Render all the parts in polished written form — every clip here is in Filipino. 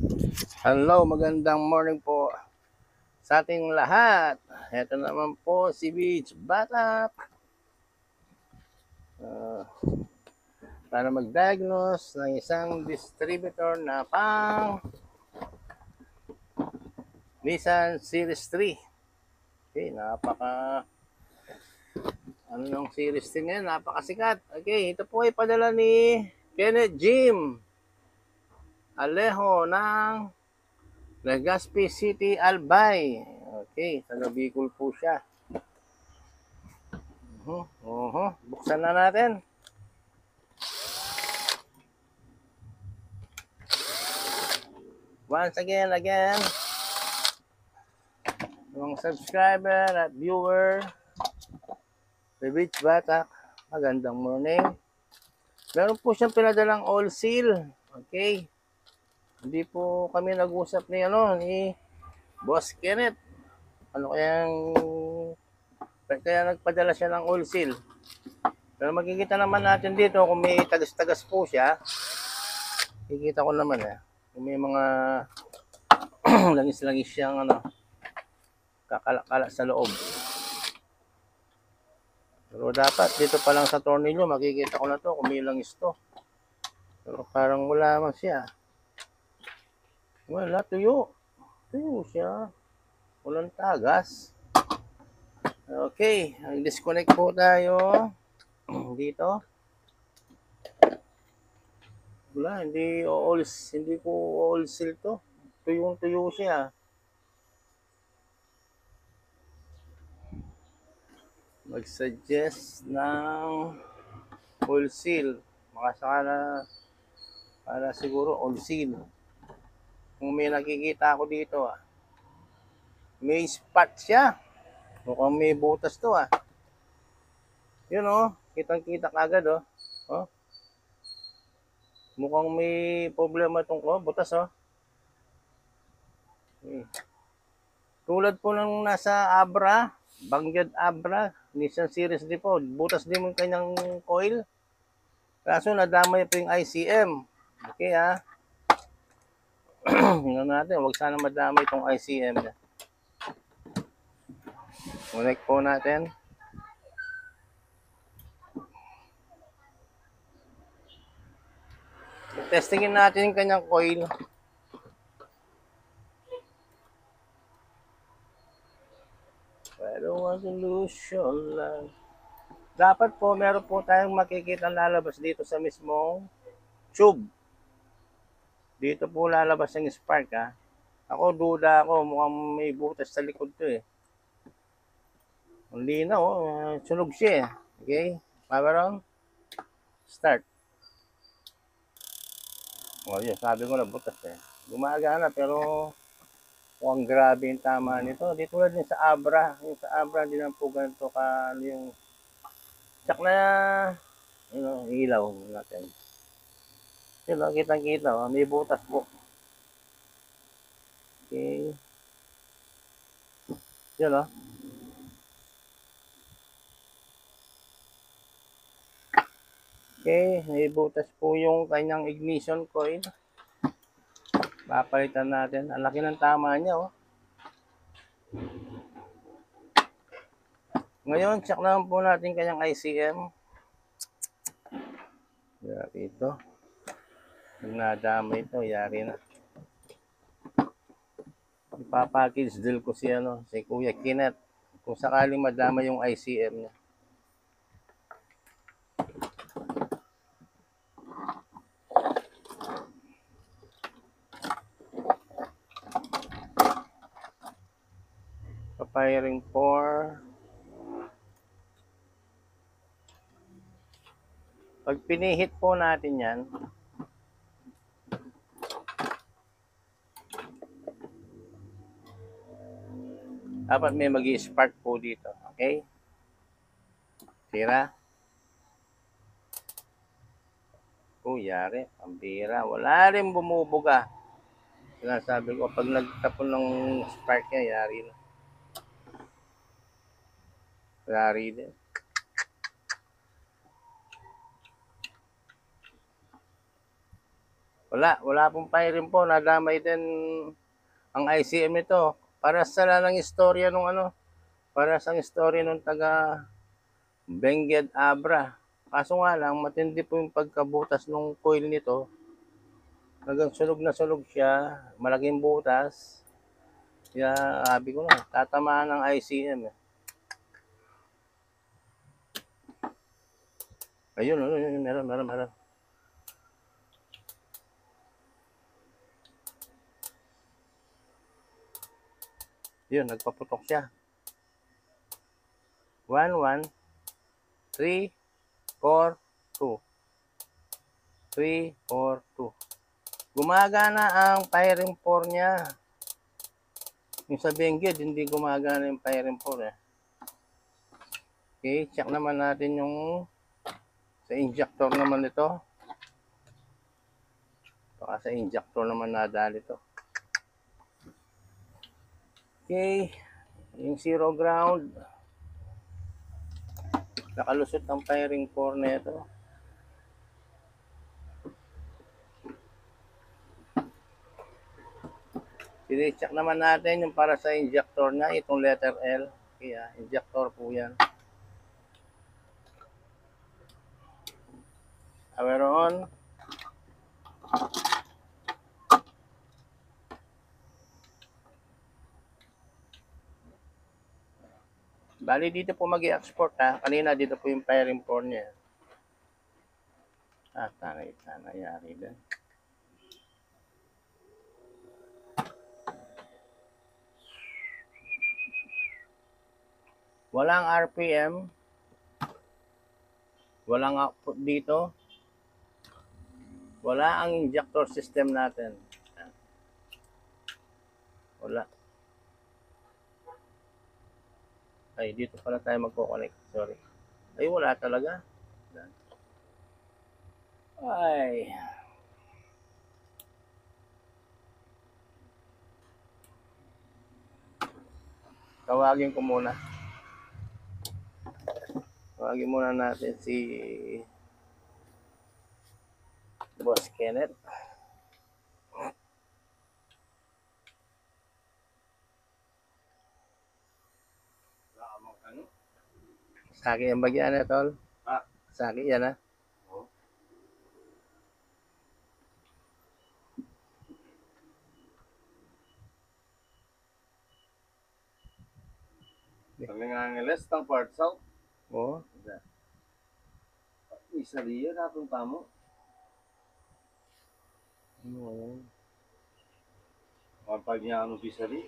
Hello, magandang morning po sa ating lahat. Ito naman po si Beach Batak para mag-diagnose ng isang distributor na pang Nissan Series 3. Okay, ano ng Series 3 ngayon, napakasikat. Okay, ito po ay padala ni Kenneth Jim Alejo ng Legazpi City, Albay. Okay, taga Bicol po siya. Buksan na natin. Once again, mga subscriber at viewer, the Beach Batak, magandang morning. Meron po siyang pinadalang all seal. Okay. Hindi po kami nag-usap ni Boss Kenneth. Kaya nagpadala siya ng all seal. Pero makikita naman natin dito kung may tagas-tagas po siya. Kikita ko naman kung may mga langis-langis siyang kakala-kala sa loob. Pero dapat dito pa lang sa tornilyo makikita ko na to kung may langis to. Pero parang wala man siya. Wala, tuyo. Tuyo siya. Walang tagas. Okay, disconnect po tayo dito. Wala, hindi po all seal to. Tuyong-tuyo siya. Mag-suggest ng all seal. Makasaka na para siguro all seal. Kung may nakikita ako dito may spot siya. Mukhang may butas to Yun kitang-kita kagad Oh. Mukhang may problema tong butas Tulad po ng nasa Abra, Bangyad Abra, Nissan Series D po, butas din yung kanyang coil. Kaso nadamay po yung ICM. Okay Tingnan natin, wag sana madamay itong ICM niya. Connect po natin. Testingin natin yung kanyang coil. Pero solution lang. Dapat po meron po tayong makikita lalabas dito sa mismong tube. Dito po lalabas ang spark Ako duda ako, mukhang may butas sa likod to Ang linaw sunog siya Okay, power on. Start. Yun, sabi ko na butas Gumagana pero mukhang grabe yung tama nito. Di tulad yung sa Abra. Yung sa Abra, hindi naman po ganito yung tsak na ilaw natin. Yun kitang-kita may butas po. Okay. Yun Okay, may butas po yung kanyang ignition coil. Papalitan natin. Ang laki ng tama niya Ngayon, check naman po natin kanyang ICM. Yari ito. Pag nadamay ito, yari na. Ipapackage deal ko si Kuya Kenneth. Kung sakaling madama yung ICM niya. Papiring 4. Pag pinihit po natin yan, dapat may mag-i-spark po dito. Okay? Tira. Yari. Pambira. Wala rin bumubuga. Sinasabi ko, pag nagtapon ng spark niya, yari na. Yari din. Wala pong firing po. Nadamay din ang ICM nito. Para sa lang istorya nung ano, para sa istorya nung taga Benguet Abra. Kaso nga lang, matindi po yung pagkabutas ng coil nito. Hanggang sunog na sunog siya, malaking butas. Kaya sabi ko na, tatamaan ng ICM eh. Ayun, meron. Yun, nagpaputok siya. 1, 1, 3, 4, 2. 3, 4, 2. Gumagana ang firing 4 niya. Yung sa Benguet, hindi gumagana yung firing 4 eh. Okay, check naman natin yung sa injector naman ito. Baka sa injector naman nadali ito. Okay, yung zero ground. Nakalusot ang firing 4 na ito. Sine-check naman natin yung para sa injector niya, itong letter L. Kaya, injector po yan. Power on. Bali, dito po mag-i-export ha. Kanina, dito po yung firing 4 niya. Nangyari din. Walang RPM. Walang output dito. Wala ang injector system natin. Wala. Ay, dito pala tayo magko-connect. Sorry. Ay, wala talaga. Ay. Tawagin ko muna. Tawagin muna natin si Boss Kenneth. Saki ang bagyan na, tol. Saki yan, ha? Kami nga ngeles tang parts out. Oo. Isa riya natong tamo. Ano? Kapag niya ano bisa ri.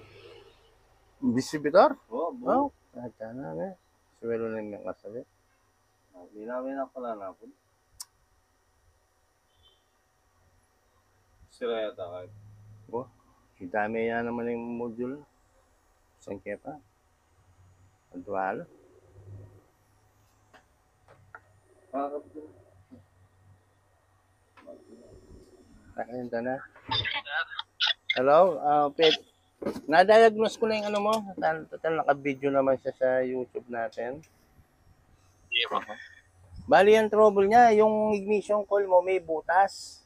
Distributor? Oh, Oh, kaya na nga. Suwelo na yung kasabi. Linawin na pala na po. Sira yata kahit. Oh, dami yan naman yung module. Saan kaya pa? Adwalo. Nakita na. Hello, Pet. Na-diagnose ko na yung ano mo. Total naka-video naman siya sa YouTube natin. Sige po. Bali ang trouble niya, yung ignition coil mo may butas.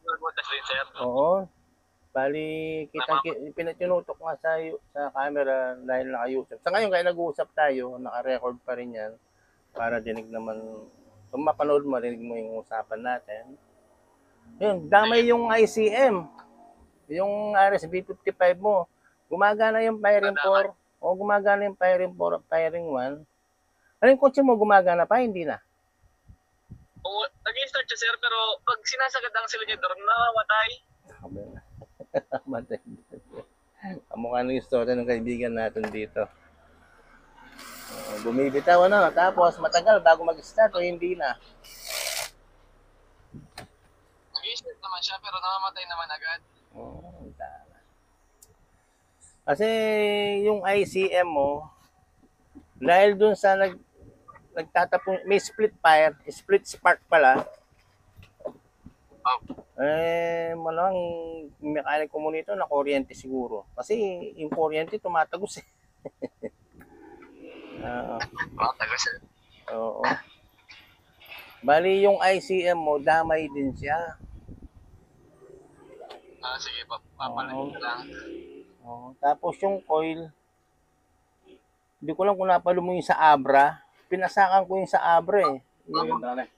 Butas din, sir. Oo. Bali, pinatinutok nga sa camera dahil naka-YouTube. Sa ngayon, kaya nag-uusap tayo, naka-record pa rin yan. Para dinig naman, kung mapanood mo, rinig mo yung usapan natin. Yun, damay yung ICM. Yung RSB55 mo. Gumagana yung firing 4. O gumagana yung firing 4 at firing 1. Ano yung kotse mo, gumagana pa? Hindi na. Oo, nag-start siya, sir, pero pag sinasagad ang silindro, namamatay. Matay. Kamukha ng istorya ng kaibigan natin dito. Bumibitaw tapos matagal bago mag-start o hindi na. Nag-start naman siya, pero namamatay naman agad. Kasi yung ICM mo, dahil dun sa nagtatapong, may split fire, split spark pala, malang mechanic ko nito na kuryente siguro. Kasi yung kuryente tumatagos eh. Matagos, sir. Oo. Bali yung ICM mo, damay din siya. Sige, papalit na lang. Oo. Tapos yung coil, hindi ko lang kung napalo mo yung sa Abra. Pinasakan ko yung sa Abra eh. Yung, Maganda na eh.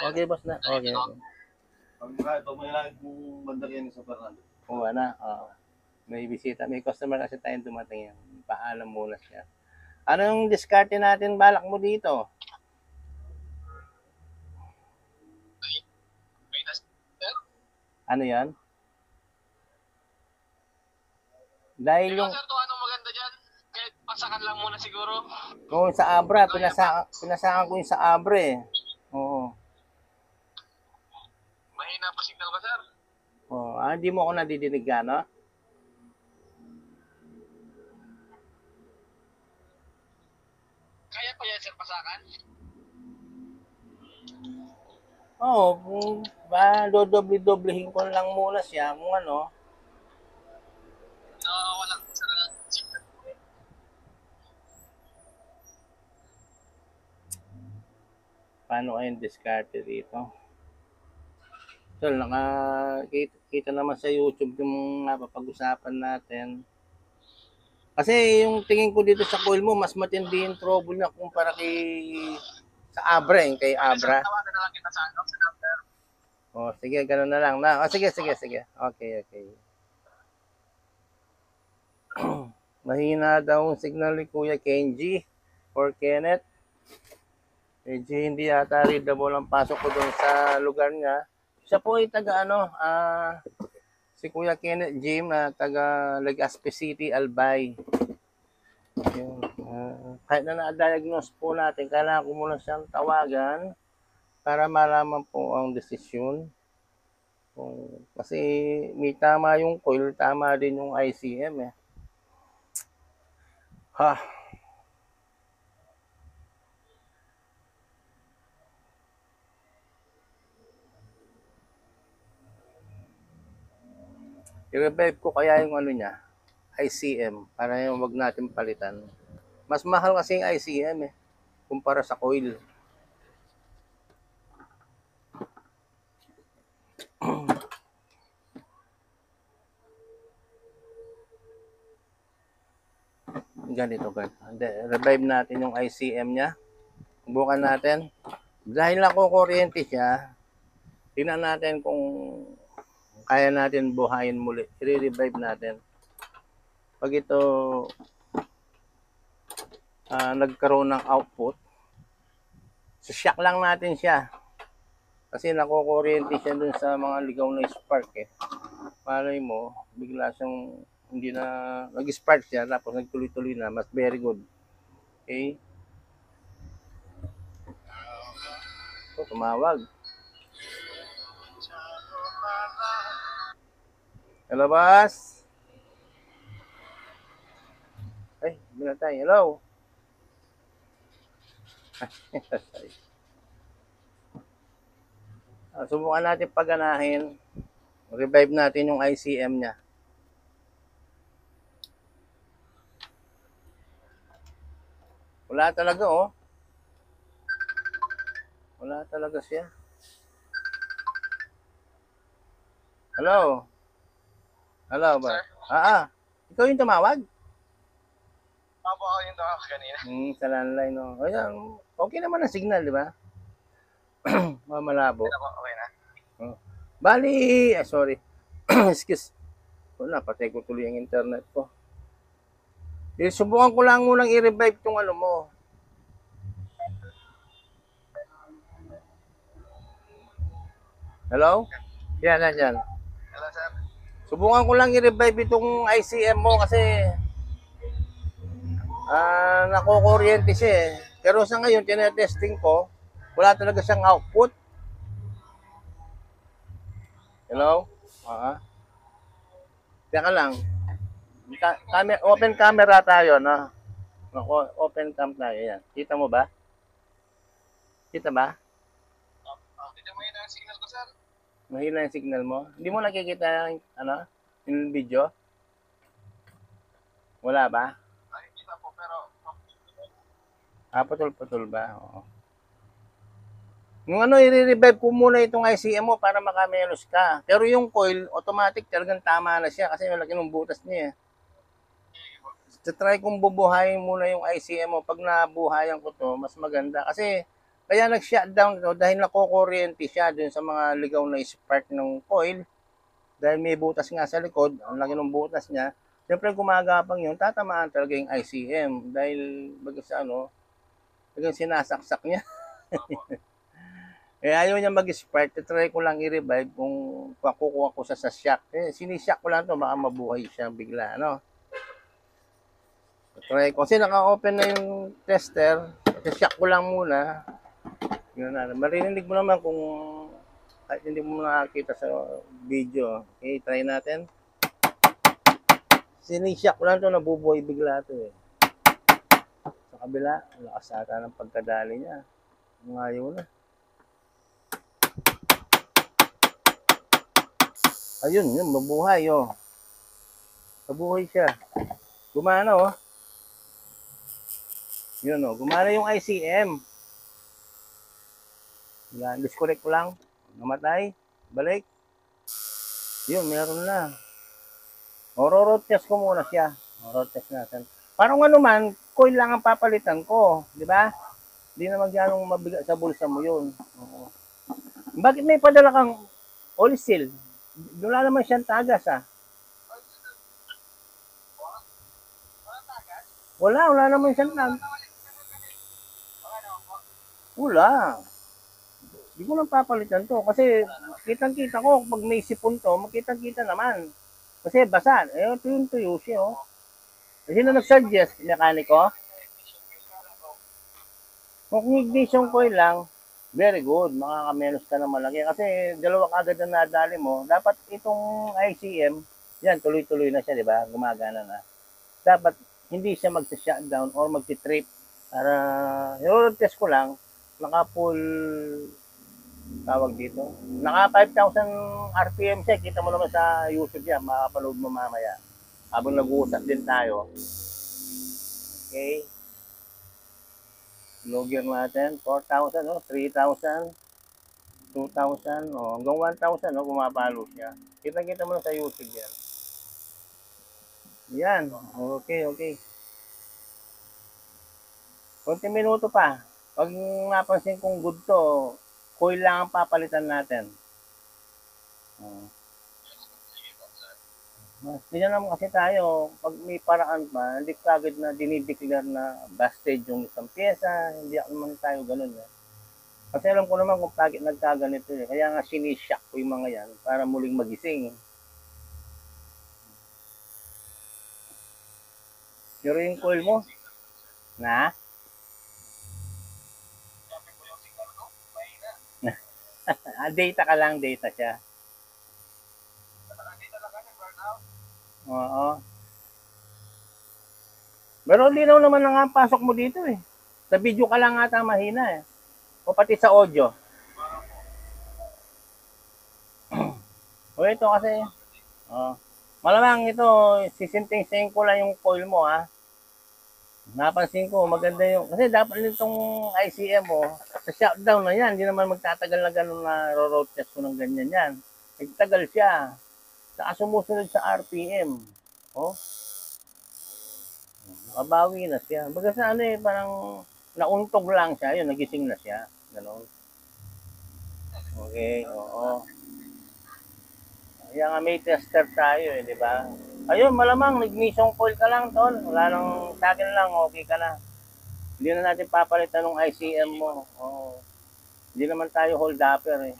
okay, boss na. Okay. Ito may langit kung banda yan sa Fernando. Oo na. Oo. May bisita. May customer kasi tayong dumating yan. Paalam muna siya. Ano yung diskarte natin balak mo dito? May sir? Ano yan? Dahil Ikaw, yung sir, kung anong maganda dyan, kahit pasakan lang muna siguro. kung sa Abra, pinasakan ko yung sa Abra eh. Oo. Mahina pa signal ko, sir. Oo. Hindi mo ako nadidinig no? Kaya pa yan, sir, pasakan? Oo. Kung dodoble-doblehin ko lang muna siya kung ano. Walang sir ng signal. Paano kayong diskarte dito? So, kita naman sa YouTube yung napapag-usapan natin. Kasi yung tingin ko dito sa coil mo, mas matindi yung trouble niya kumpara sa Abra, kay Abra. Sir, tawagan na lang kita sa number. Oh, sige, ganun na lang. Sige. Okay. Mahina daw ang signal ni Kuya Kenji or Kenneth. Medyo hindi yata readable ang pasok ko doon sa lugar niya. Siya po ay si Kuya Kenneth Jim na taga Legazpi City, Albay. Yun. Kahit na na-diagnose po natin, kailangan ko muna siyang tawagan para malaman po ang desisyon. Kasi may tama yung coil, tama din yung ICM eh. Ha. I-revive ko kaya yung ano niya, ICM, para yung wag natin palitan. Mas mahal kasi yung ICM eh, kumpara sa coil. Ganito. Revive natin yung ICM niya. Bukan natin. Dahil nakukuryente siya, tingnan natin kung kaya natin buhayin muli. I-revive natin. Pag ito nagkaroon ng output, shock lang natin siya. Kasi nakukuryente siya dun sa mga ligaw na spark eh. Malay mo, bigla siyang hindi na nag-spark siya tapos nagtuloy-tuloy na, mas very good. Okay? So, tumawag. Hello, boss? Ay, binatay. Hello? Subukan natin paganahin. Revive natin yung ICM niya. Wala talaga oh. Wala talaga siya. Hello? Hello ba? Ikaw yung tumawag? Ako yung tawag kanina. Sa landline no. Ayan, okay naman ang signal, di ba? Malabo. Okay na. Bali, sorry. Excuse. Wala, patay ko tuloy ang internet ko. Subukan ko lang munang i-revive tong ano mo. Hello? Yan. Hello, sir. Subukan ko lang i-revive itong ICM mo kasi nakukuryente siya eh. Pero sa ngayon, tinetesting ko, wala talaga siyang output. Hello? Teka lang. Open camera tayo, no? Open cam tayo, yan. Kita mo ba? Kita ba? Hindi mo yun ang signal ko, sir. Mahina yung signal mo. Hindi mo nakikita yung video? Wala ba? Nakikita po, pero Putol-putol ba? Oo. Yung ano, i-revive ko muna itong ICM mo para makamelos ka. Pero yung coil, automatic talagang tama na siya kasi malaki ng butas niya. Try kong bubuhayin muna yung ICM mo. Pag nabuhayan ko to, mas maganda. Kasi kaya nag-shutdown to dahil nakukuryente siya dun sa mga ligaw na spark ng coil. Dahil may butas nga sa likod, ang laki ng butas niya. Siyempre gumagapang yun, tatamaan talaga yung ICM. Dahil baga sa ano, talagang sinasaksak niya. Eh, ayaw niya mag-spark. Try ko lang i-revive kung kukuha ko sa shock. Eh, sinishock ko lang to baka mabuhay siya bigla, ano? Try ko. Kasi naka-open na yung tester. Shock ko lang muna. Yun na. Marinig mo naman kung kahit hindi mo nakakita sa video. Okay, try natin. Sinishock ko lang to, nabubuhay bigla to eh. Sa kabila, lakas ata ng pagkadali niya. Ngayon na. Ayun, yun, mabuhay, oh. Mabuhay siya. Gumana, oh. Yun, oh. Gumana yung ICM. Yan, disconnect ko lang. Namatay. Balik. Yun, meron na. O, road test ko muna siya. O, road test natin. Parang ano man, coil lang ang papalitan ko. Di ba? Hindi na magyanong mabigat sa bulsa mo yun. Oo. Bakit may padala kang oil seal? Wala naman siyang tagas, ah. Wala naman siyang tagas. Wala. Hindi ko lang papalitan to. Kasi kitang-kita ko, pag may sipon to, makitang-kita naman. Kasi basa. Eh, tuyo siya, oh. Sino nag-suggest? Mekaniko? Kung ignition coil lang, very good. Makakamenos ka na malaki. Kasi dalawa agad na nadali mo. Dapat itong ICM, yan, tuloy-tuloy na siya, di ba? Gumagana na. Dapat hindi siya mag-shutdown or mag-trip. Para, yung test ko lang, naka-full tawag dito. Naka 5,000 RPM siya. Kita mo naman sa YouTube yan. Makapanood mo mamaya. Habang nag-uusap din tayo. Okay. Logger natin. 4,000, no? 3,000. 2,000. Oh, hanggang 1,000, no? Bumabalo siya. Kita-kita mo na sa YouTube yan. Yan. Okay, okay. Konti minuto pa. Pag napansin kong good to, coil lang ang papalitan natin. Tingnan naman kasi tayo, pag may paraan pa, hindi kagad na dinideclare na busted yung isang pyesa, hindi ako naman tayo ganun. Eh. Kasi alam ko naman kung bakit nagkaganito eh. Kaya nga sinishock ko yung mga yan para muling magising. Pero yung coil mo, na? Data ka lang, data siya. Oo. Pero linaw naman na nga pasok mo dito eh. Sa video ka lang ata mahina eh. O pati sa audio. O ito kasi, malamang ito, sisinting-sing ko lang yung coil mo ha. Napansin ko, maganda yung, kasi dapat nitong ICM mo, sa shutdown na yan, hindi naman magtatagal na gano'n na road test ko ng ganyan yan. Nagtagal siya. Saka sumusunod sa RPM. Oh, mabawi na siya. Baga sa ano eh, parang nauntog lang siya. Yun, nagising na siya. Ganon. Okay, oo. Kaya nga may tester tayo eh, di ba? Ayun, malamang, nag-mission coil ka lang, tol. Wala nang, sa akin lang, okay ka na. Hindi na natin papalitan ng ICM mo. Oo. Hindi naman tayo hold-upper eh.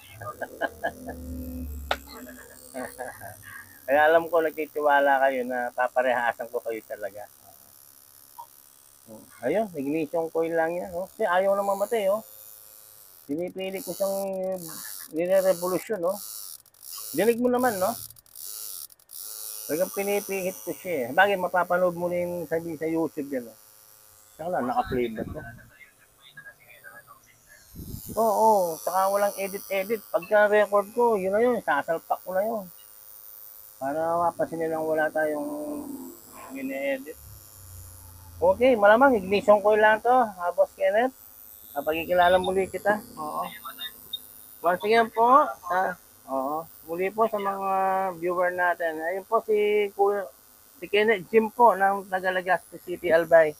Kaya alam ko, nagtitiwala kayo na paparehasan ko kayo talaga. Ayun, ignition coil lang yan. Oh. Kasi ayaw na mamatay. Oh. Pinipili ko siyang nire-revolution. Oh. Dinig mo naman, no? Talagang pinipihit ko siya. Bagay, mapapanood mo rin sa YouTube yan. Oh. Saka lang, naka-play ba ito? Oo, saka walang edit-edit. Pagka-record ko, yun na yun. Sasalpak ko na yun. Para mapasin nilang wala tayong gine-edit. Okay, malamang ignition coil lang to, Boss Kenneth. Pagkikilala muli kita. Oo. Once again po, muli po sa mga viewer natin. Ayun po si Kenneth Jim po ng Tagalagaspi City, Albay.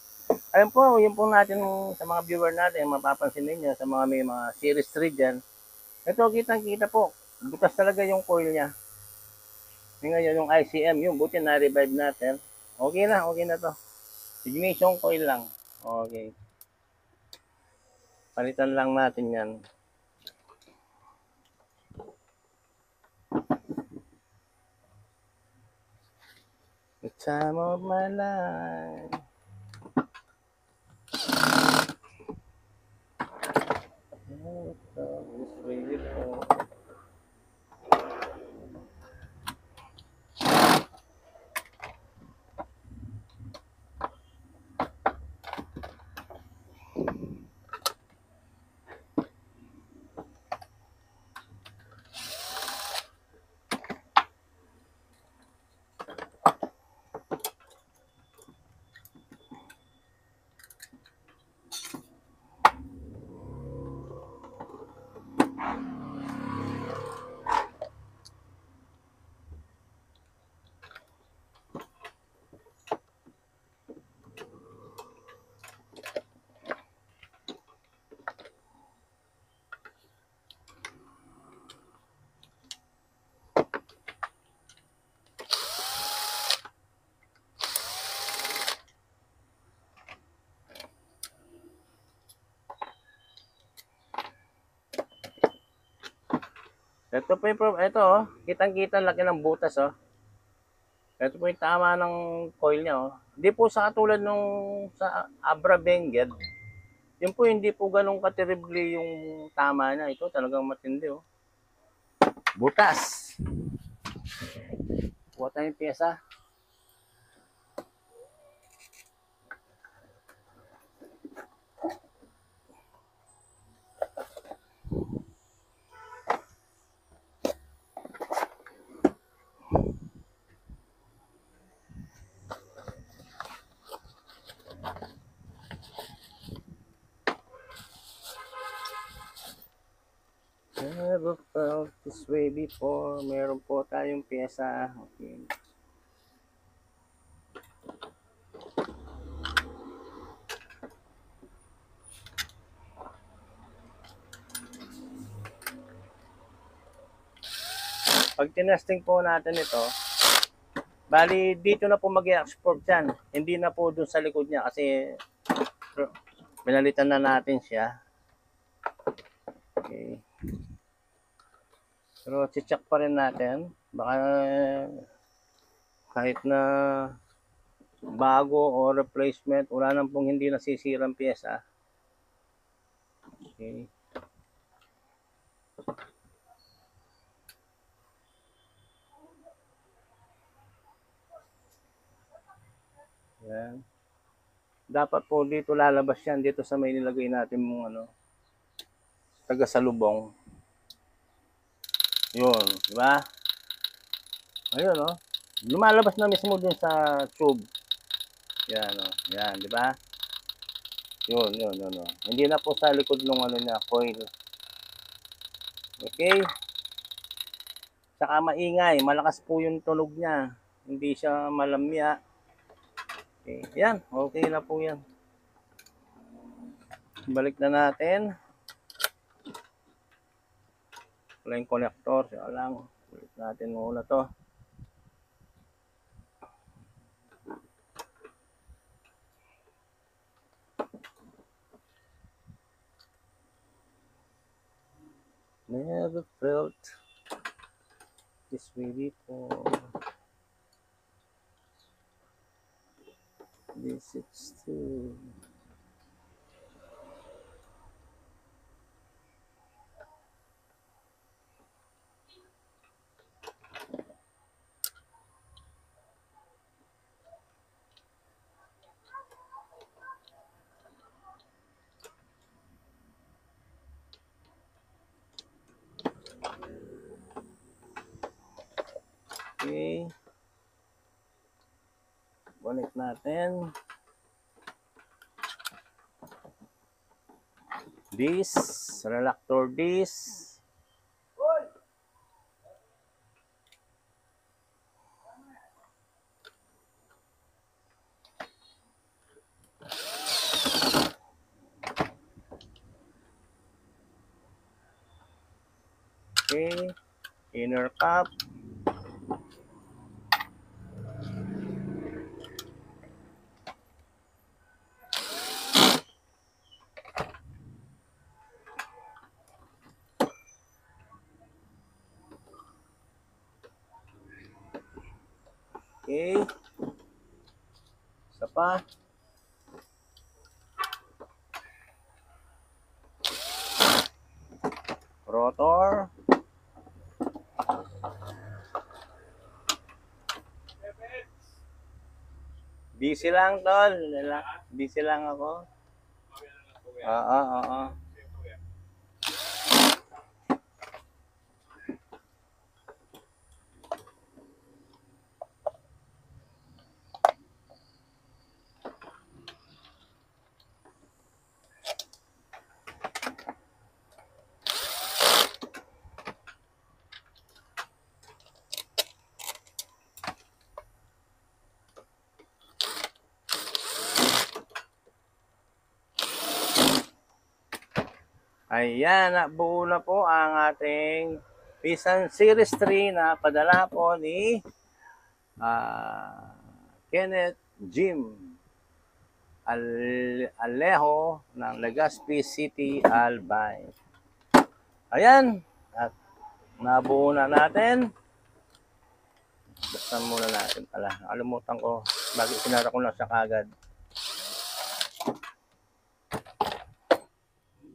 Ayun po, yun po natin sa mga viewer natin, mapapansin ninyo sa mga may mga series 3 dyan. Ito, kitang-kita po. Butas talaga yung coil niya. Ngayon yung ICM, yung buti na-revive natin. Okay na to. Ignition coil lang. Okay. Palitan lang natin yan. The time of my life. Ito po kitang-kita laki ng butas Ito po yung tama ng coil niya Hindi po sa katulad nung sa Abra Benguet. Yun po hindi po ganun katerible yung tama niya. Ito talagang matindi Butas. Kuha tayong pyesa. Never felt this way before. Meron po tayong pyesa. Okay. Pag tinesting po natin ito, bali dito na po mag-export yan. Hindi na po dun sa likod niya kasi pinalitan na natin siya. Okay. Pero check pa rin natin. Baka kahit na bago o replacement, wala nang pong hindi nasisirang pyesa. Okay. Yan. Dapat po dito lalabas yan dito sa may nilagay natin mong taga-salubong. Yun, di ba? Ayun lumalabas na mismo dun sa tube. Yan yan, di ba? Yun. Hindi na po sa likod ng niya, coil. Okay? Saka maingay, malakas po yung tunog niya. Hindi siya malamya. Okay, yan, okay na po yan. Balik na natin. Wala yung connector, siya lang. Balik natin muna to. Never felt this way before. This is true. Okay. Balik natin. This, reactor this. Inner cup. Okay. Isa pa. Rotor. Busy lang, tol. Busy lang ako. Oo, oo. Ayan, nabuo na po ang ating Nissan Series 3 na padala po ni Kenneth Jim Alejo ng Legazpi City, Albay. Ayan, at nabuo na natin. Basta muna natin pala. Nakalimutan ko. Bakit sinara ko lang siya kagad.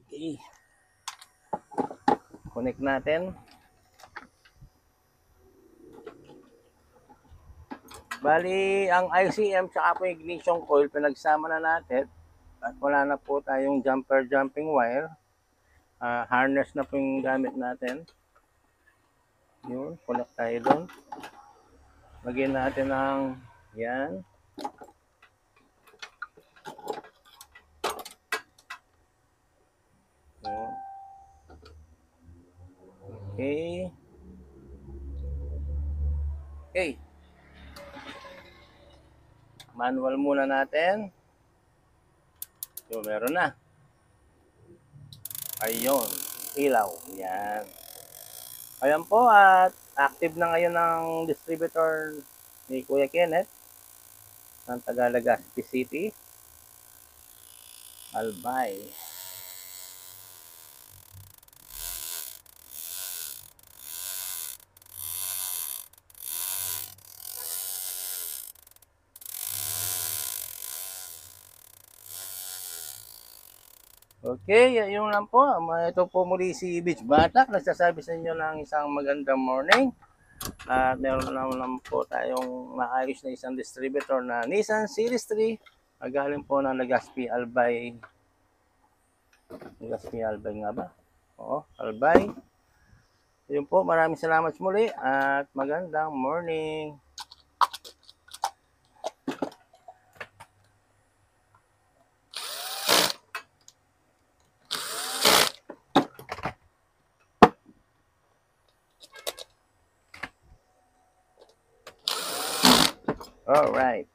Okay. Connect natin. Bali, ang ICM tsaka po yung ignition coil, pinagsama na natin. At wala na po tayong jumping wire. Harness na po yung gamit natin. Yun, connect tayo doon. Lagyan natin ng yan. Yun. Okay. Okay. Manual muna natin. So, meron na. Ayun. Ilaw. Yan. Ayan po at active na ngayon ng distributor ni Kuya Kenneth ng Legazpi City, Albay. Okay, yun lang po. Ito po muli si Beach Batak. Nagsasabi sa inyo ng isang magandang morning. At meron naman po tayong maayos na isang distributor na Nissan Series 3. Magaling po ng Legazpi Albay. Legazpi Albay nga ba? Oo, Albay. Yun po, maraming salamat muli at magandang morning. All right.